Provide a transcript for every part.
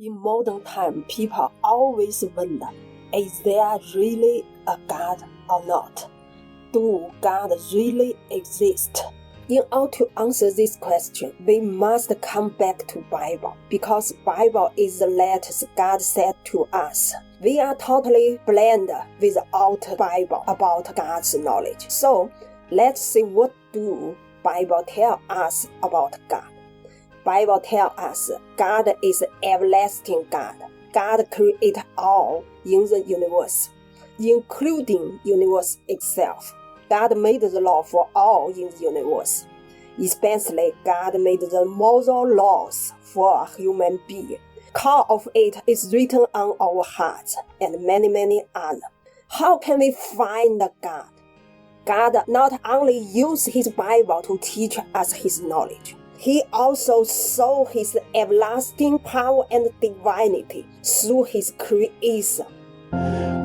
In modern time, people always wonder, is there really a God or not? Do God really exist? In order to answer this question, we must come back to Bible, because Bible is the letters God said to us. We are totally blind without Bible about God's knowledge. So, let's see what do Bible tell us about God. Bible tells us God is everlasting God. God created all in the universe, including universe itself. God made the law for all in the universe. Especially, God made the moral laws for a human being. Core of it is written on our hearts and many others. How can we find God? God not only used His Bible to teach us His knowledge, He also saw His everlasting power and divinity through His creation.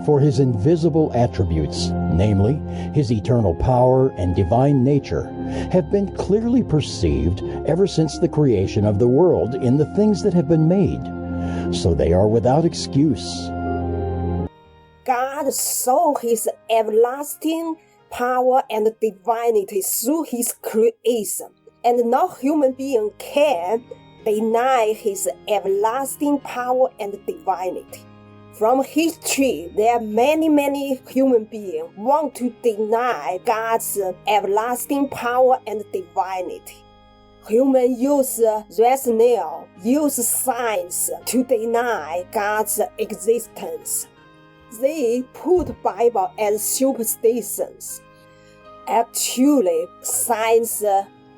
For His invisible attributes, namely His eternal power and divine nature, have been clearly perceived ever since the creation of the world in the things that have been made, so they are without excuse. God saw His everlasting power and divinity through His creation, and no human being can deny His everlasting power and divinity. From history, there are many human beings want to deny God's everlasting power and divinity. Humans use rationale, use science to deny God's existence. They put Bible as superstitions. Actually, science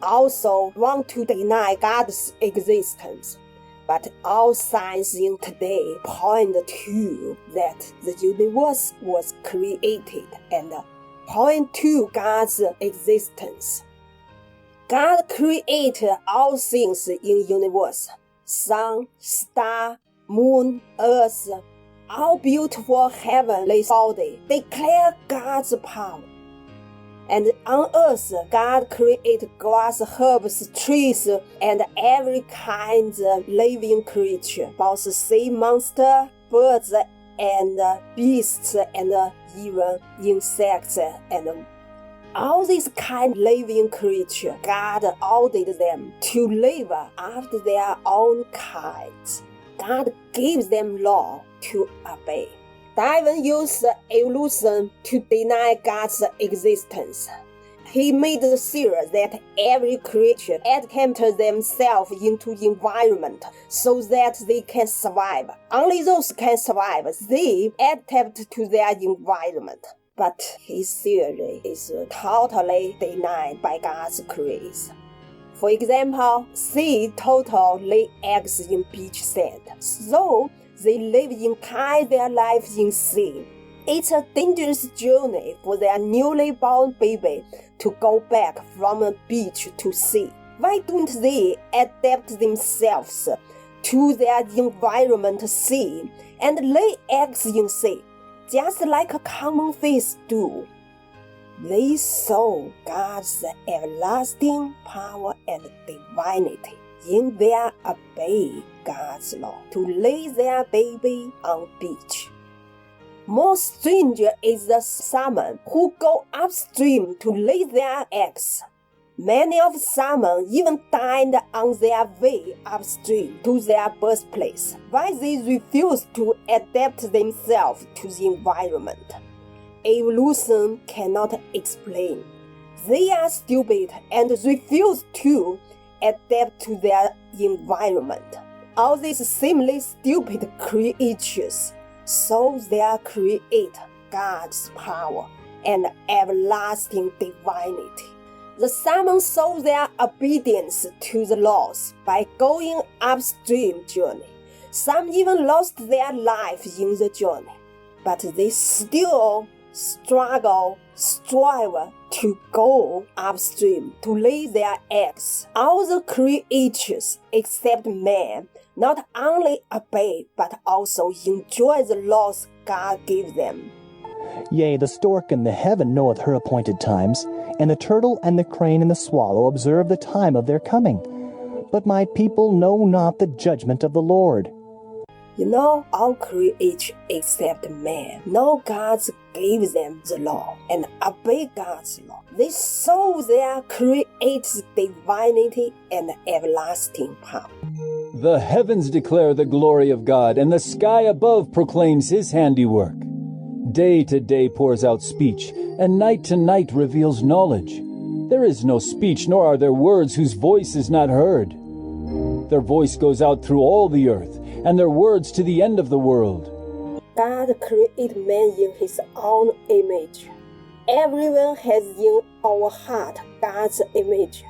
also want to deny God's existence. But all science in today point to that the universe was created and point to God's existence. God created all things in universe: sun, star, moon, earth, all beautiful heavenly body declare God's power. And on earth, God created grass, herbs, trees, and every kind of living creature, both sea monster, birds, and beasts, and even insects, and all these kind of living creatures, God ordered them to live after their own kinds. God gives them law to obey. Darwin used evolution to deny God's existence. He made sure that every creature adapted themselves into environment so that they can survive. Only those can survive. They adapt to their environment. But his theory is totally denied by God's creation. For example, sea turtles lay eggs in beach sand. So they live entire their lives in sea. It's a dangerous journey for their newly born baby to go back from a beach to sea. Why don't they adapt themselves to their environment sea and lay eggs in sea, just like a common fish do? They saw God's everlasting power and divinity in their obey God's law to lay their baby on beach. More stranger is the salmon who go upstream to lay their eggs. Many of salmon even died on their way upstream to their birthplace. Why they refuse to adapt themselves to the environment? Evolution cannot explain. They are stupid and refuse to adapt to their environment. All these seemingly stupid creatures saw their Creator, God's power and everlasting divinity. The salmon saw their obedience to the laws by going upstream journey. Some even lost their life in the journey, but they still strive to go upstream to lay their eggs. All the creatures except man not only obey but also enjoy the laws God gave them. Yea, the stork in the heaven knoweth her appointed times, and the turtle and the crane and the swallow observe the time of their coming. But my people know not the judgment of the Lord. All creation except man, gods gave them the law and obey God's law. They saw their Creator's divinity and everlasting power. The heavens declare the glory of God, and the sky above proclaims his handiwork. Day to day pours out speech, and night to night reveals knowledge. There is no speech, nor are there words whose voice is not heard. Their voice goes out through all the earth, and their words to the end of the world. God created man in his own image. Everyone has in our heart God's image.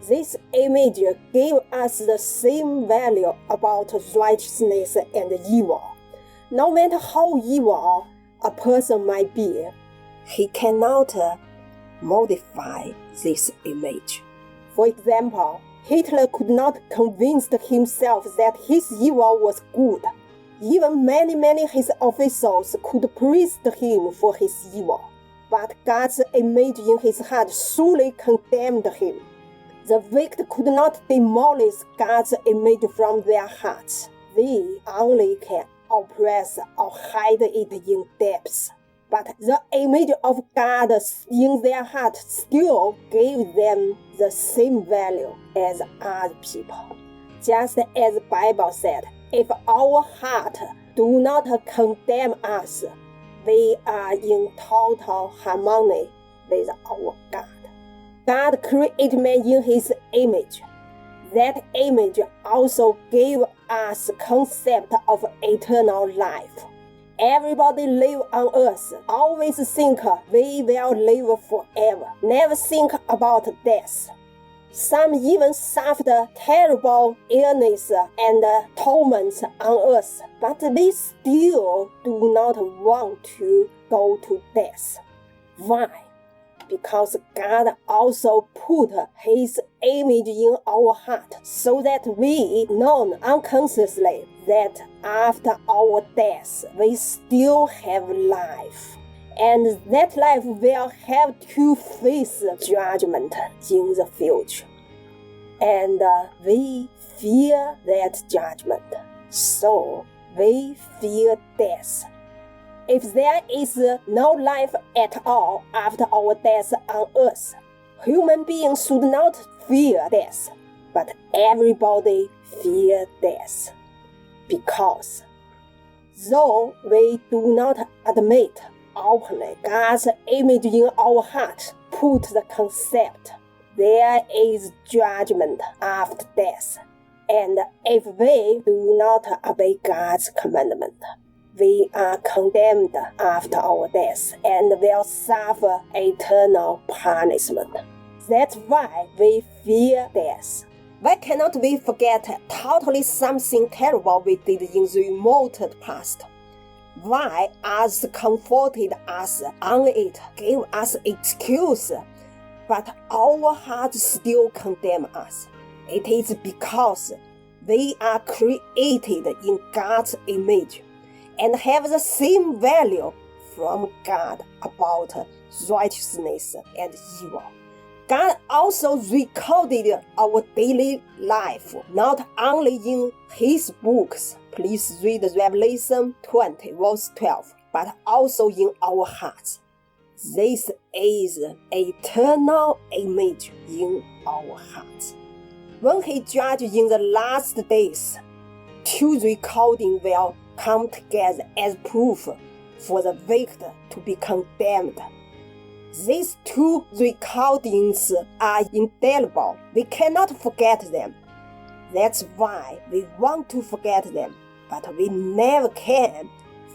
This image gave us the same value about righteousness and evil. No matter how evil a person might be, he cannot modify this image. For example, Hitler could not convince himself that his evil was good. Even many his officials could praise him for his evil. But God's image in his heart surely condemned him. The wicked could not demolish God's image from their hearts. They only can oppress or hide it in depths. But the image of God in their heart still gave them the same value as other people. Just as the Bible said, if our heart do not condemn us, we are in total harmony with our God. God created man in his image. That image also gave us the concept of eternal life. Everybody live on earth always think we will live forever, never think about death. Some even suffered terrible illness and torments on earth, but they still do not want to go to death. Why? Because God also put his image in our heart so that we know unconsciously that after our death we still have life. And that life will have to face judgment in the future. And we fear that judgment, so we fear death. If there is no life at all after our death on earth, human beings should not fear death, but everybody fear death. Because though we do not admit openly God's image in our heart put the concept, there is judgment after death, and if we do not obey God's commandment, we are condemned after our death and will suffer eternal punishment. That's why we fear death. Why cannot we forget totally something terrible we did in the remote past? Why others comforted us on it, gave us excuse, but our hearts still condemn us? It is because we are created in God's image and have the same value from God about righteousness and evil. God also recorded our daily life, not only in his books, please read Revelation 20 verse 12, but also in our hearts. This is eternal image in our hearts. When he judges in the last days, two recordings will come together as proof for the wicked to be condemned. These two recordings are indelible. We cannot forget them. That's why we want to forget them, but we never can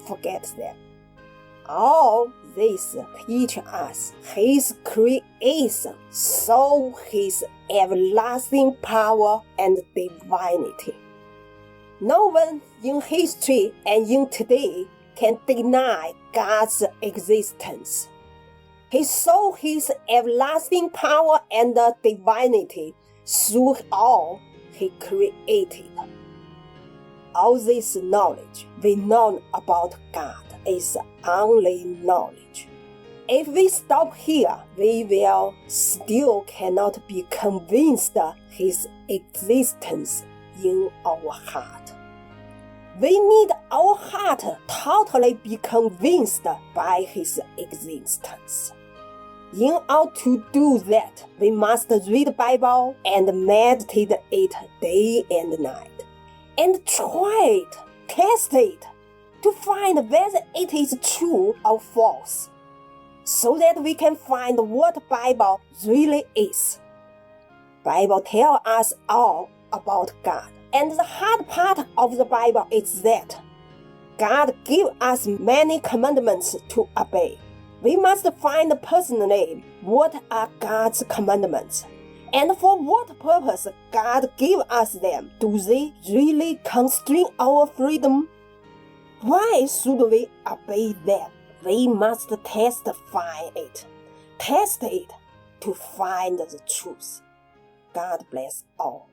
forget them. All this teach us his creation, so his everlasting power and divinity. No one in history and in today can deny God's existence. He saw his everlasting power and divinity through all he created. All this knowledge we know about God is only knowledge. If we stop here, we will still cannot be convinced his existence in our heart. We need our heart totally be convinced by His existence. In order to do that, we must read the Bible and meditate it day and night, and try it, test it, to find whether it is true or false, so that we can find what the Bible really is. Bible tells us all about God, and the hard part of the Bible is that God gives us many commandments to obey. We must find personally what are God's commandments, and for what purpose God gave us them. Do they really constrain our freedom? Why should we obey them? We must test it to find the truth. God bless all.